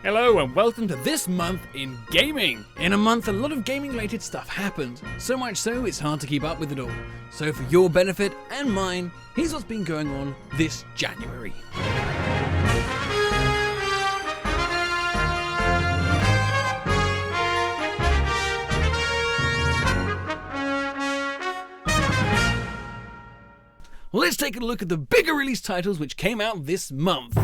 Hello and welcome to this month in gaming. In a month, a lot of gaming related stuff happened, so much so it's hard to keep up with it all. So for your benefit and mine, here's what's been going on this January. Let's take a look at the bigger release titles which came out this month.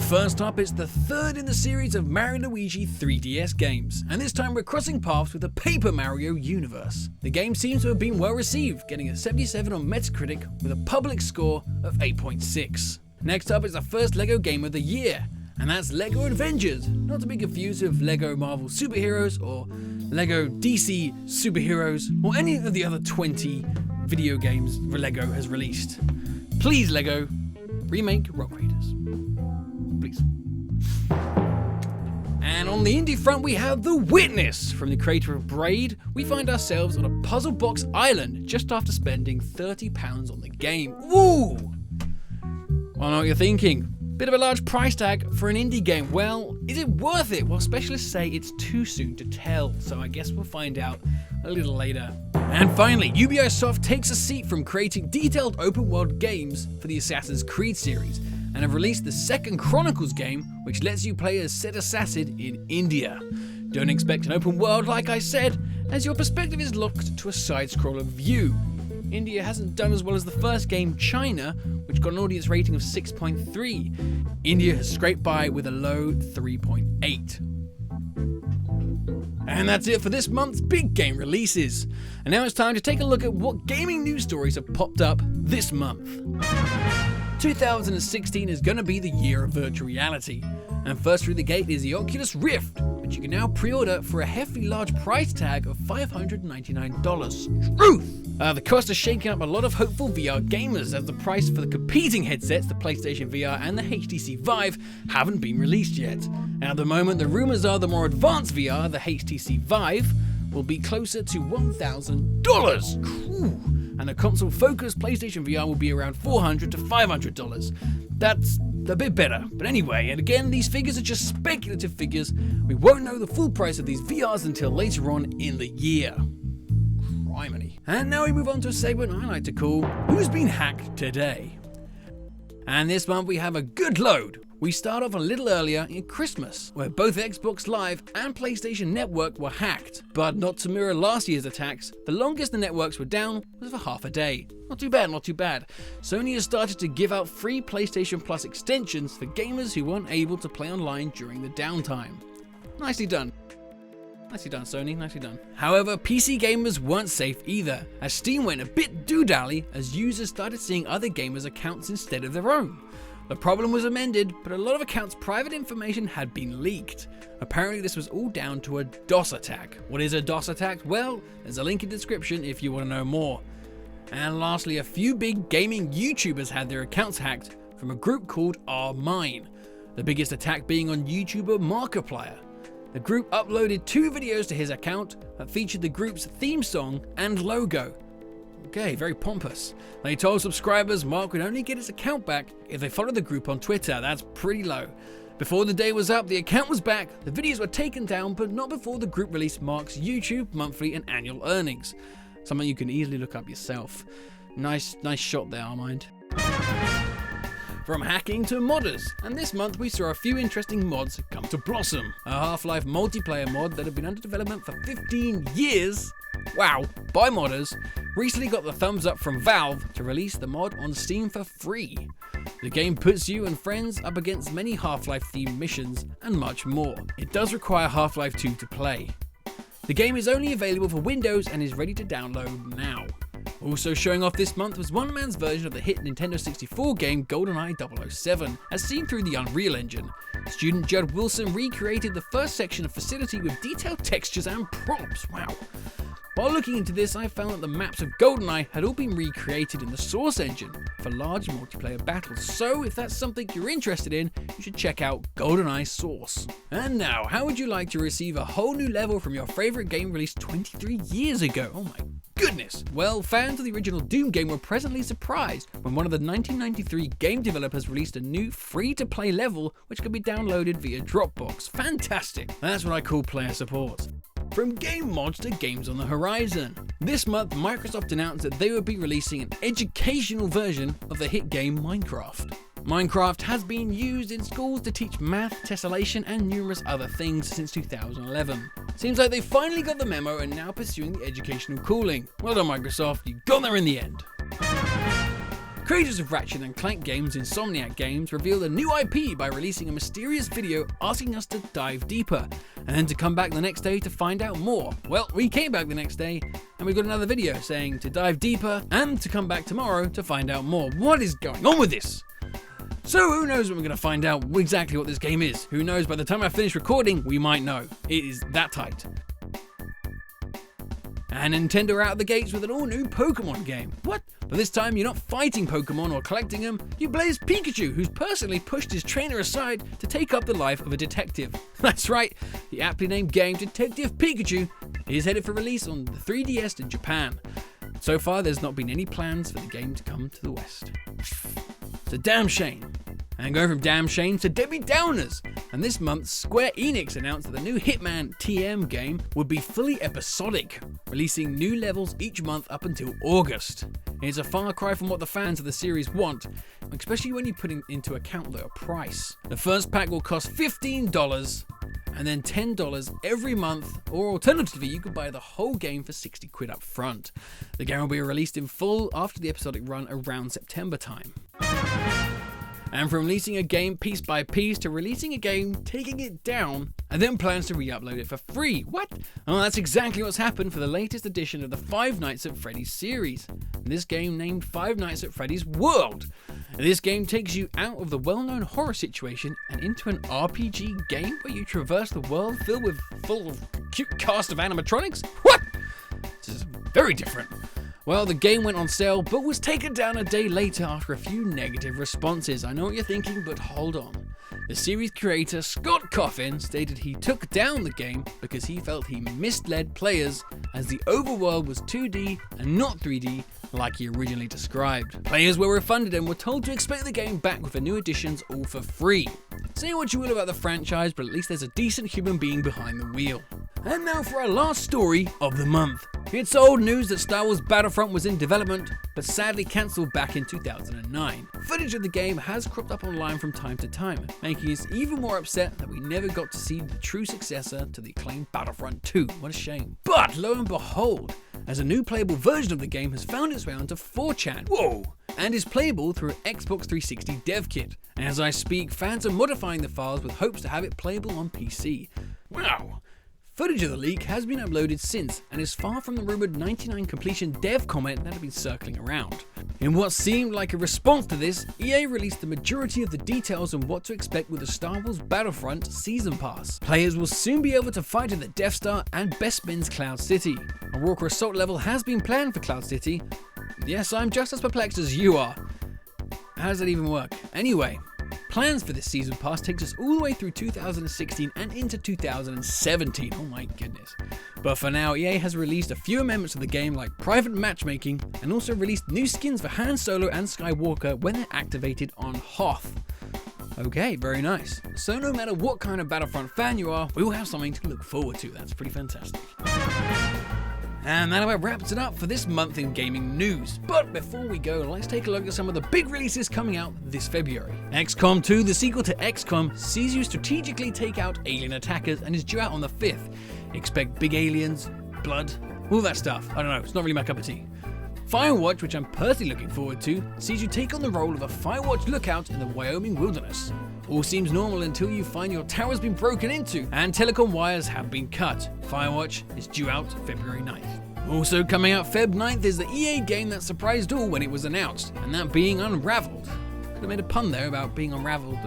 First up, it's the third in the series of Mario & Luigi 3DS games, and this time we're crossing paths with the Paper Mario universe. The game seems to have been well received, getting a 77 on Metacritic with a public score of 8.6. Next up is the first LEGO game of the year, and that's LEGO Avengers, not to be confused with LEGO Marvel Superheroes or LEGO DC Superheroes or any of the other 20 video games LEGO has released. Please, LEGO, remake Rock Raiders. Please. And on the indie front, we have The Witness. From the creator of Braid, we find ourselves on a puzzle box island just after spending £30 on the game. Woo! I know what you're thinking. Bit of a large price tag for an indie game. Well, is it worth it? Well, specialists say it's too soon to tell, so I guess we'll find out a little later. And finally, Ubisoft takes a seat from creating detailed open world games for the Assassin's Creed series, and have released the second Chronicles game, which lets you play as said assassin in India. Don't expect an open world, like I said, as your perspective is locked to a side-scroller view. India hasn't done as well as the first game, China, which got an audience rating of 6.3. India has scraped by with a low 3.8. And that's it for this month's big game releases. And now it's time to take a look at what gaming news stories have popped up this month. 2016 is going to be the year of virtual reality, and first through the gate is the Oculus Rift, which you can now pre-order for a hefty large price tag of $599. Truth! The cost is shaking up a lot of hopeful VR gamers, as the price for the competing headsets, the PlayStation VR and the HTC Vive, haven't been released yet. And at the moment, the rumors are the more advanced VR, the HTC Vive, will be closer to $1,000. And the console-focused PlayStation VR will be around $400 to $500. That's a bit better. But anyway, and again, these figures are just speculative figures. We won't know the full price of these VRs until later on in the year. Criminy. And now we move on to a segment I like to call Who's Been Hacked Today? And this month we have a good load. We start off a little earlier in Christmas, where both Xbox Live and PlayStation Network were hacked. But not to mirror last year's attacks, the longest the networks were down was for half a day. Not too bad, not too bad. Sony has started to give out free PlayStation Plus extensions for gamers who weren't able to play online during the downtime. Nicely done. Nicely done, Sony, nicely done. However, PC gamers weren't safe either, as Steam went a bit doodally as users started seeing other gamers' accounts instead of their own. The problem was amended, but a lot of accounts' private information had been leaked. Apparently this was all down to a DOS attack. What is a DOS attack? Well, there's a link in the description if you want to know more. And lastly, a few big gaming YouTubers had their accounts hacked from a group called R-Mine. The biggest attack being on YouTuber Markiplier. The group uploaded 2 videos to his account that featured the group's theme song and logo. Okay, very pompous. They told subscribers Mark would only get his account back if they followed the group on Twitter. That's pretty low. Before the day was up, the account was back, the videos were taken down, but not before the group released Mark's YouTube monthly and annual earnings. Something you can easily look up yourself. Nice shot there, Armind. From hacking to modders, and this month we saw a few interesting mods come to blossom. A Half-Life multiplayer mod that had been under development for 15 years, wow, by modders, recently got the thumbs up from Valve to release the mod on Steam for free. The game puts you and friends up against many Half-Life themed missions and much more. It does require Half-Life 2 to play. The game is only available for Windows and is ready to download now. Also showing off this month was one man's version of the hit Nintendo 64 game GoldenEye 007, as seen through the Unreal Engine. Student Judd Wilson recreated the first section of facility with detailed textures and props, wow. While looking into this, I found that the maps of GoldenEye had all been recreated in the Source engine for large multiplayer battles, so if that's something you're interested in, you should check out GoldenEye Source. And now, how would you like to receive a whole new level from your favourite game released 23 years ago? Oh my goodness! Well, fans of the original Doom game were pleasantly surprised when one of the 1993 game developers released a new free-to-play level which could be downloaded via Dropbox. Fantastic! That's what I call player support. From game mods to games on the horizon. This month, Microsoft announced that they would be releasing an educational version of the hit game Minecraft. Minecraft has been used in schools to teach math, tessellation, and numerous other things since 2011. Seems like they finally got the memo and now pursuing the educational calling. Well done, Microsoft, you got there in the end. Creators of Ratchet & Clank games, Insomniac Games, revealed a new IP by releasing a mysterious video asking us to dive deeper, and then to come back the next day to find out more. Well, we came back the next day, and we got another video saying to dive deeper, and to come back tomorrow to find out more. What is going on with this? So who knows when we're going to find out exactly what this game is? Who knows, by the time I finish recording, we might know. It is that tight. And Nintendo are out of the gates with an all-new Pokemon game. What? But this time you're not fighting Pokemon or collecting them, you play as Pikachu, who's personally pushed his trainer aside to take up the life of a detective. That's right, the aptly named game Detective Pikachu is headed for release on the 3DS in Japan. So far there's not been any plans for the game to come to the West. It's a damn shame. And going from damn shame to Debbie Downers. And this month, Square Enix announced that the new Hitman UTM game would be fully episodic, releasing new levels each month up until August. It's a far cry from what the fans of the series want, especially when you put into account the price. The first pack will cost $15, and then $10 every month, or alternatively, you could buy the whole game for 60 quid up front. The game will be released in full after the episodic run around September time. And from releasing a game piece by piece to releasing a game, taking it down, and then plans to re-upload it for free. What? Oh, that's exactly what's happened for the latest edition of the Five Nights at Freddy's series. This game named Five Nights at Freddy's World. This game takes you out of the well-known horror situation and into an RPG game where you traverse the world full of cute cast of animatronics? What? This is very different. Well, the game went on sale, but was taken down a day later after a few negative responses. I know what you're thinking, but hold on. The series creator, Scott Coffin, stated he took down the game because he felt he misled players as the overworld was 2D and not 3D like he originally described. Players were refunded and were told to expect the game back with the new additions all for free. Say what you will about the franchise, but at least there's a decent human being behind the wheel. And now for our last story of the month. It's old news that Star Wars Battlefront was in development, but sadly cancelled back in 2009. Footage of the game has cropped up online from time to time, making us even more upset that we never got to see the true successor to the acclaimed Battlefront 2. What a shame. But lo and behold, as a new playable version of the game has found its way onto 4chan. Whoa! And is playable through an Xbox 360 dev kit. And as I speak, fans are modifying the files with hopes to have it playable on PC. Wow! Footage of the leak has been uploaded since and is far from the rumoured 99 completion dev comment that had been circling around. In what seemed like a response to this, EA released the majority of the details on what to expect with the Star Wars Battlefront Season Pass. Players will soon be able to fight in the Death Star and Bespin's Cloud City. A Walker Assault level has been planned for Cloud City. Yes, I'm just as perplexed as you are. How does that even work? Anyway, plans for this season pass takes us all the way through 2016 and into 2017. Oh my goodness. But for now, EA has released a few amendments to the game like private matchmaking and also released new skins for Han Solo and Skywalker when they're activated on Hoth. Okay, very nice. So no matter what kind of Battlefront fan you are, we will have something to look forward to. That's pretty fantastic. And that about wraps it up for this month in gaming news. But before we go, let's take a look at some of the big releases coming out this February. XCOM 2, the sequel to XCOM, sees you strategically take out alien attackers and is due out on the 5th. Expect big aliens, blood, all that stuff. I don't know, it's not really my cup of tea. Firewatch, which I'm personally looking forward to, sees you take on the role of a Firewatch lookout in the Wyoming wilderness. All seems normal until you find your tower's been broken into and telecom wires have been cut. Firewatch is due out February 9th. Also coming out Feb 9th is the EA game that surprised all when it was announced, and that being Unraveled. Could have made a pun there about being unraveled.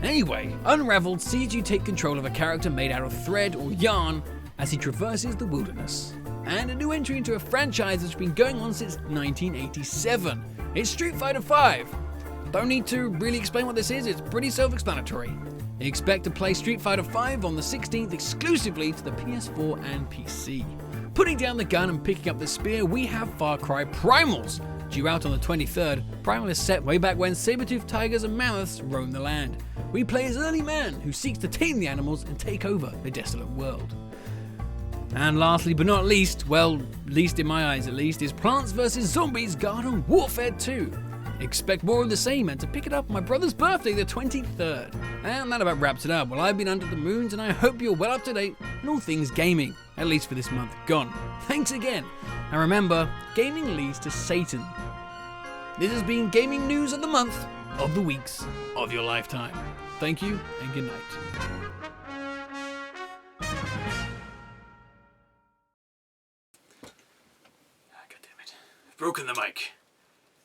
Anyway, Unraveled sees you take control of a character made out of thread or yarn as he traverses the wilderness. And a new entry into a franchise that's been going on since 1987. It's Street Fighter V. Don't need to really explain what this is, it's pretty self-explanatory. Expect to play Street Fighter V on the 16th exclusively to the PS4 and PC. Putting down the gun and picking up the spear, we have Far Cry Primals. Due out on the 23rd, Primal is set way back when saber-toothed tigers and mammoths roamed the land. We play as early man who seeks to tame the animals and take over the desolate world. And lastly but not least, well, least in my eyes at least, is Plants vs Zombies Garden Warfare 2. Expect more of the same and to pick it up on my brother's birthday, the 23rd. And that about wraps it up. Well, I've been under the moons and I hope you're well up to date on all things gaming, at least for this month gone. Thanks again. And remember, gaming leads to Satan. This has been Gaming News of the Month, of the Weeks, of your lifetime. Thank you and good night. God damn it. I've broken the mic.